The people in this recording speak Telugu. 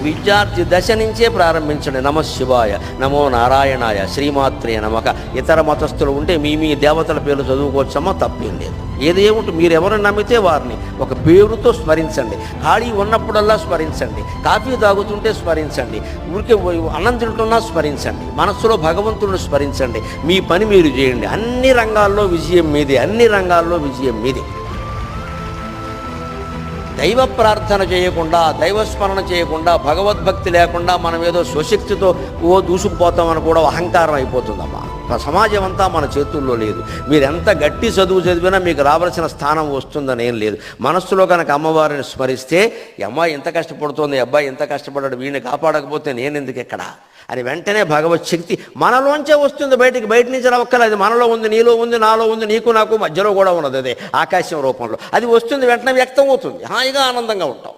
విద్యార్థి దశ నుంచే ప్రారంభించండి. నమ శివాయ, నమో నారాయణాయ, శ్రీమాత్రే నమక. ఇతర మతస్థులు ఉంటే మీ దేవతల పేర్లు చదువుకోవచ్చమ్మా, తప్పేం లేదు. ఏదేమిటి మీరు ఎవరిని నమ్మితే వారిని ఒక పేరుతో స్మరించండి. ఖాళీ ఉన్నప్పుడల్లా స్మరించండి. కాఫీ తాగుతుంటే స్మరించండి. ఊరికే అన్నం తింటున్నా స్మరించండి. మనస్సులో భగవంతుడిని స్మరించండి. మీ పని మీరు చేయండి. అన్ని రంగాల్లో విజయం మీదే, అన్ని రంగాల్లో విజయం మీదే. దైవ ప్రార్థన చేయకుండా, దైవస్మరణ చేయకుండా, భగవద్భక్తి లేకుండా మనం ఏదో స్వశక్తితో దూసుకుపోతామని కూడా అహంకారం అయిపోతుందమ్మా. సమాజం అంతా మన చేతుల్లో లేదు. మీరు ఎంత గట్టి చదువు చదివినా మీకు రావాల్సిన స్థానం వస్తుందని ఏం లేదు. మనస్సులో కనుక అమ్మవారిని స్మరిస్తే, ఈ అమ్మాయి ఎంత కష్టపడుతోంది, అబ్బాయి ఎంత కష్టపడ్డాడు, వీడిని కాపాడకపోతే నేను ఎందుకు ఎక్కడ అని వెంటనే భగవత్ శక్తి మనలోంచే వస్తుంది బయటికి. బయట నుంచి రావక్కర్లేదు. మనలో ఉంది, నీలో ఉంది, నాలో ఉంది, నీకు నాకు మధ్యలో కూడా ఉన్నది. అదే ఆకాశం రూపంలో అది వస్తుంది, వెంటనే వ్యక్తం అవుతుంది. హాయిగా ఆనందంగా ఉంటాం.